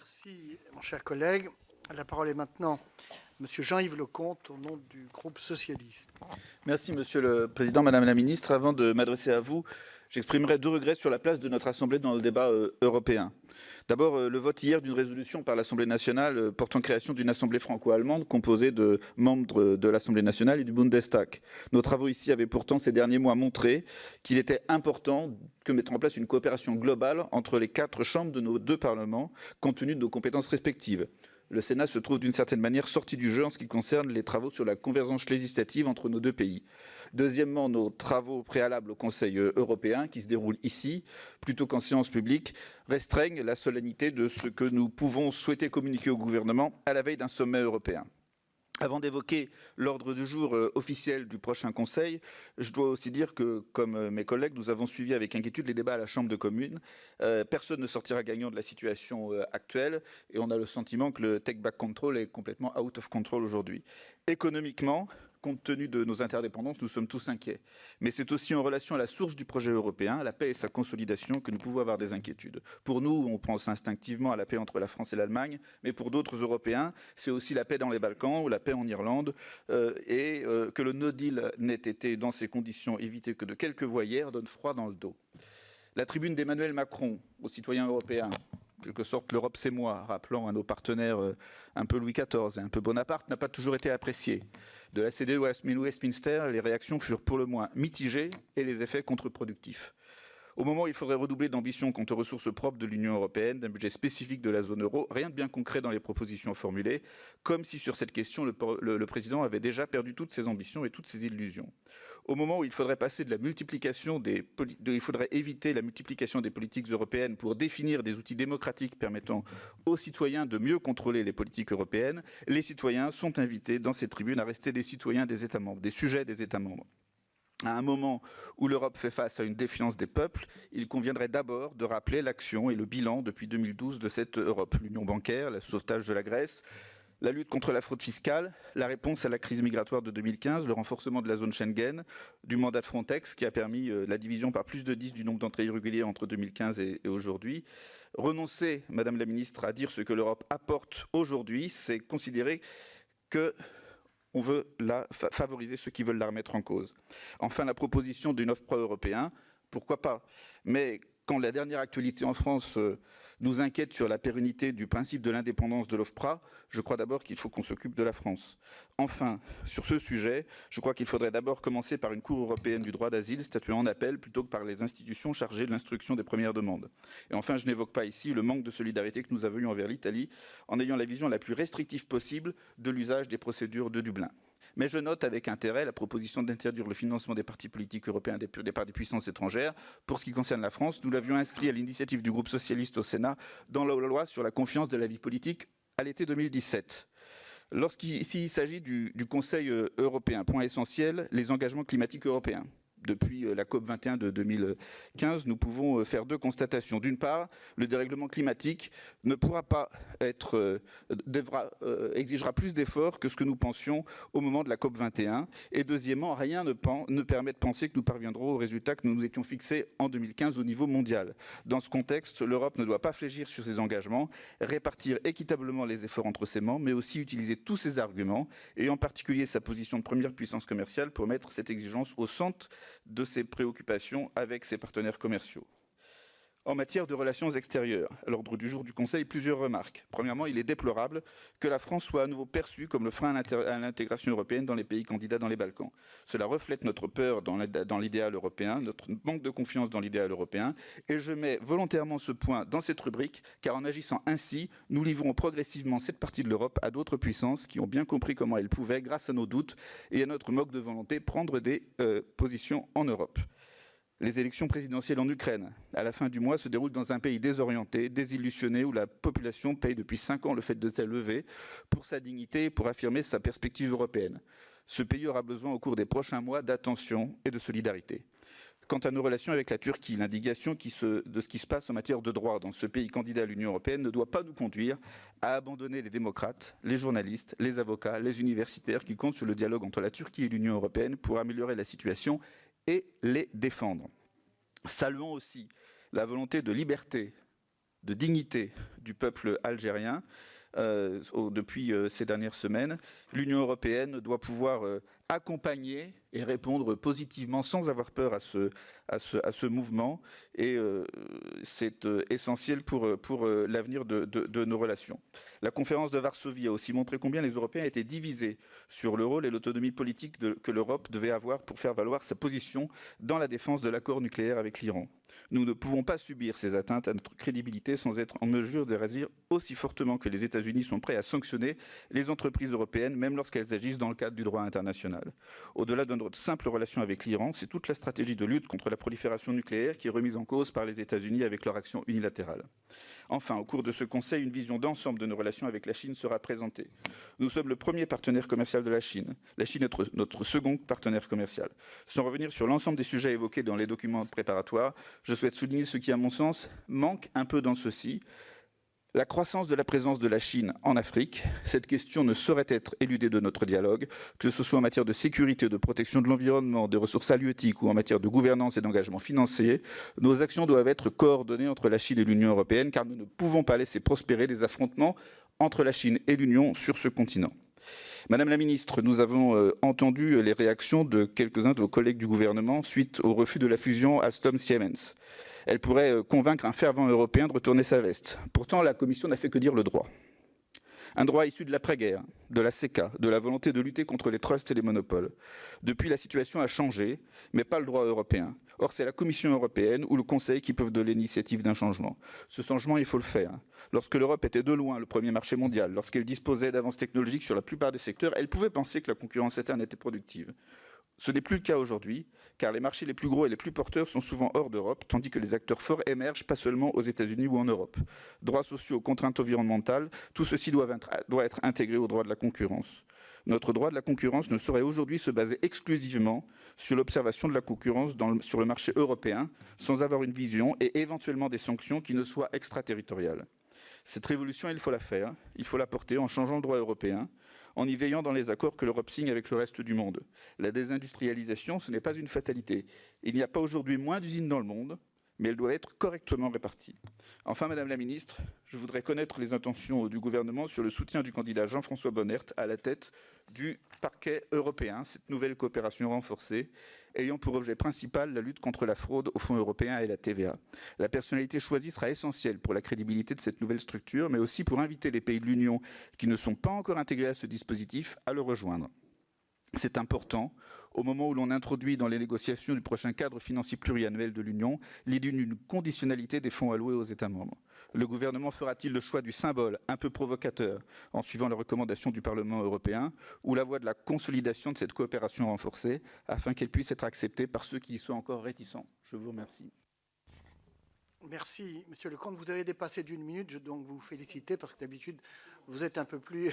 Merci, mon cher collègue. La parole est maintenant à M. Jean-Yves Lecomte, au nom du groupe socialiste. Merci, Monsieur le Président, Madame la Ministre. Avant de m'adresser à vous, j'exprimerai deux regrets sur la place de notre Assemblée dans le débat européen. D'abord, le vote hier d'une résolution par l'Assemblée nationale portant création d'une Assemblée franco-allemande composée de membres de l'Assemblée nationale et du Bundestag. Nos travaux ici avaient pourtant ces derniers mois montré qu'il était important de mettre en place une coopération globale entre les quatre chambres de nos deux parlements, compte tenu de nos compétences respectives. Le Sénat se trouve d'une certaine manière sorti du jeu en ce qui concerne les travaux sur la convergence législative entre nos deux pays. Deuxièmement, nos travaux préalables au Conseil européen, qui se déroulent ici, plutôt qu'en séance publique, restreignent la solennité de ce que nous pouvons souhaiter communiquer au gouvernement à la veille d'un sommet européen. Avant d'évoquer l'ordre du jour officiel du prochain Conseil, je dois aussi dire que, comme mes collègues, nous avons suivi avec inquiétude les débats à la Chambre de communes. Personne ne sortira gagnant de la situation actuelle et on a le sentiment que le take back control est complètement out of control aujourd'hui. Économiquement, compte tenu de nos interdépendances, nous sommes tous inquiets. Mais c'est aussi en relation à la source du projet européen, la paix et sa consolidation, que nous pouvons avoir des inquiétudes. Pour nous, on pense instinctivement à la paix entre la France et l'Allemagne, mais pour d'autres Européens, c'est aussi la paix dans les Balkans ou la paix en Irlande, que le no deal n'ait été dans ces conditions évité que de quelques voix hier donne froid dans le dos. La tribune d'Emmanuel Macron aux citoyens européens, en quelque sorte l'Europe c'est moi, rappelant à nos partenaires un peu Louis XIV et un peu Bonaparte, n'a pas toujours été appréciée. De la CDU à Westminster, les réactions furent pour le moins mitigées et les effets contre-productifs. Au moment où il faudrait redoubler d'ambition quant aux ressources propres de l'Union européenne, d'un budget spécifique de la zone euro, rien de bien concret dans les propositions formulées, comme si sur cette question le président avait déjà perdu toutes ses ambitions et toutes ses illusions. Au moment où il faudrait passer de la multiplication il faudrait éviter la multiplication des politiques européennes pour définir des outils démocratiques permettant aux citoyens de mieux contrôler les politiques européennes, les citoyens sont invités dans ces tribunes à rester des citoyens des États membres, des sujets des États membres. À un moment où l'Europe fait face à une défiance des peuples, il conviendrait d'abord de rappeler l'action et le bilan depuis 2012 de cette Europe. L'union bancaire, le sauvetage de la Grèce, la lutte contre la fraude fiscale, la réponse à la crise migratoire de 2015, le renforcement de la zone Schengen, du mandat de Frontex qui a permis la division par plus de 10 du nombre d'entrées irrégulières entre 2015 et aujourd'hui. Renoncer, Madame la Ministre, à dire ce que l'Europe apporte aujourd'hui, c'est considérer que on veut favoriser ceux qui veulent la remettre en cause. Enfin, la proposition d'une offre pro-européen, pourquoi pas? Mais quand la dernière actualité en France nous inquiète sur la pérennité du principe de l'indépendance de l'OFPRA, je crois d'abord qu'il faut qu'on s'occupe de la France. Enfin, sur ce sujet, je crois qu'il faudrait d'abord commencer par une Cour européenne du droit d'asile statuant en appel plutôt que par les institutions chargées de l'instruction des premières demandes. Et enfin, je n'évoque pas ici le manque de solidarité que nous avons eu envers l'Italie en ayant la vision la plus restrictive possible de l'usage des procédures de Dublin. Mais je note avec intérêt la proposition d'interdire le financement des partis politiques européens par des puissances étrangères. Pour ce qui concerne la France, nous l'avions inscrit à l'initiative du groupe socialiste au Sénat dans la loi sur la confiance de la vie politique à l'été 2017. S'il s'agit du Conseil européen, point essentiel, les engagements climatiques européens. Depuis la COP21 de 2015, nous pouvons faire deux constatations. D'une part, le dérèglement climatique ne pourra pas exigera plus d'efforts que ce que nous pensions au moment de la COP21. Et deuxièmement, rien ne permet de penser que nous parviendrons aux résultats que nous nous étions fixés en 2015 au niveau mondial. Dans ce contexte, l'Europe ne doit pas fléchir sur ses engagements, répartir équitablement les efforts entre ses membres, mais aussi utiliser tous ses arguments, et en particulier sa position de première puissance commerciale pour mettre cette exigence au centre de ses préoccupations avec ses partenaires commerciaux. En matière de relations extérieures, à l'ordre du jour du Conseil, plusieurs remarques. Premièrement, il est déplorable que la France soit à nouveau perçue comme le frein à l'intégration européenne dans les pays candidats dans les Balkans. Cela reflète notre peur dans l'idéal européen, notre manque de confiance dans l'idéal européen, et je mets volontairement ce point dans cette rubrique, car en agissant ainsi, nous livrons progressivement cette partie de l'Europe à d'autres puissances qui ont bien compris comment elles pouvaient, grâce à nos doutes et à notre manque de volonté, prendre des positions en Europe. Les élections présidentielles en Ukraine, à la fin du mois, se déroulent dans un pays désorienté, désillusionné, où la population paye depuis 5 ans le fait de s'élever pour sa dignité et pour affirmer sa perspective européenne. Ce pays aura besoin au cours des prochains mois d'attention et de solidarité. Quant à nos relations avec la Turquie, l'indignation de ce qui se passe en matière de droits dans ce pays candidat à l'Union européenne ne doit pas nous conduire à abandonner les démocrates, les journalistes, les avocats, les universitaires qui comptent sur le dialogue entre la Turquie et l'Union européenne pour améliorer la situation et les défendre. Saluons aussi la volonté de liberté de dignité du peuple algérien depuis ces dernières semaines. L'Union européenne doit pouvoir accompagner et répondre positivement sans avoir peur à ce mouvement, et c'est essentiel pour l'avenir de nos relations. La conférence de Varsovie a aussi montré combien les Européens étaient divisés sur le rôle et l'autonomie politique que l'Europe devait avoir pour faire valoir sa position dans la défense de l'accord nucléaire avec l'Iran. Nous ne pouvons pas subir ces atteintes à notre crédibilité sans être en mesure de réagir aussi fortement que les États-Unis sont prêts à sanctionner les entreprises européennes, même lorsqu'elles agissent dans le cadre du droit international. Au-delà de notre simple relation avec l'Iran, c'est toute la stratégie de lutte contre la prolifération nucléaire qui est remise en cause par les États-Unis avec leur action unilatérale. Enfin, au cours de ce Conseil, une vision d'ensemble de nos relations avec la Chine sera présentée. Nous sommes le premier partenaire commercial de la Chine. La Chine est notre second partenaire commercial. Sans revenir sur l'ensemble des sujets évoqués dans les documents préparatoires, je souhaite souligner ce qui, à mon sens, manque un peu dans ceux-ci. La croissance de la présence de la Chine en Afrique, cette question ne saurait être éludée de notre dialogue, que ce soit en matière de sécurité, de protection de l'environnement, des ressources halieutiques ou en matière de gouvernance et d'engagement financier. Nos actions doivent être coordonnées entre la Chine et l'Union européenne, car nous ne pouvons pas laisser prospérer des affrontements entre la Chine et l'Union sur ce continent. Madame la ministre, nous avons entendu les réactions de quelques-uns de vos collègues du gouvernement suite au refus de la fusion Alstom-Siemens. Elle pourrait convaincre un fervent Européen de retourner sa veste. Pourtant, la Commission n'a fait que dire le droit. Un droit issu de l'après-guerre, de la CECA, de la volonté de lutter contre les trusts et les monopoles. Depuis, la situation a changé, mais pas le droit européen. Or, c'est la Commission européenne ou le Conseil qui peuvent donner l'initiative d'un changement. Ce changement, il faut le faire. Lorsque l'Europe était de loin le premier marché mondial, lorsqu'elle disposait d'avances technologiques sur la plupart des secteurs, elle pouvait penser que la concurrence interne était productive. Ce n'est plus le cas aujourd'hui, car les marchés les plus gros et les plus porteurs sont souvent hors d'Europe, tandis que les acteurs forts émergent pas seulement aux États-Unis ou en Europe. Droits sociaux, contraintes environnementales, tout ceci doit être intégré au droit de la concurrence. Notre droit de la concurrence ne saurait aujourd'hui se baser exclusivement sur l'observation de la concurrence sur le marché européen, sans avoir une vision et éventuellement des sanctions qui ne soient extraterritoriales. Cette révolution, il faut la faire, il faut la porter en changeant le droit européen, en y veillant dans les accords que l'Europe signe avec le reste du monde. La désindustrialisation, ce n'est pas une fatalité. Il n'y a pas aujourd'hui moins d'usines dans le monde, mais elles doivent être correctement réparties. Enfin, Madame la Ministre, je voudrais connaître les intentions du gouvernement sur le soutien du candidat Jean-François Bonnert à la tête du parquet européen, cette nouvelle coopération renforcée, ayant pour objet principal la lutte contre la fraude aux fonds européens et la TVA. La personnalité choisie sera essentielle pour la crédibilité de cette nouvelle structure, mais aussi pour inviter les pays de l'Union qui ne sont pas encore intégrés à ce dispositif à le rejoindre. C'est important, au moment où l'on introduit dans les négociations du prochain cadre financier pluriannuel de l'Union l'idée d'une conditionnalité des fonds alloués aux États membres. Le gouvernement fera-t-il le choix du symbole un peu provocateur en suivant les recommandations du Parlement européen ou la voie de la consolidation de cette coopération renforcée afin qu'elle puisse être acceptée par ceux qui y sont encore réticents? Je vous remercie. Merci, Monsieur le Comte. Vous avez dépassé d'1 minute, je donc vous féliciter parce que d'habitude, vous êtes un peu plus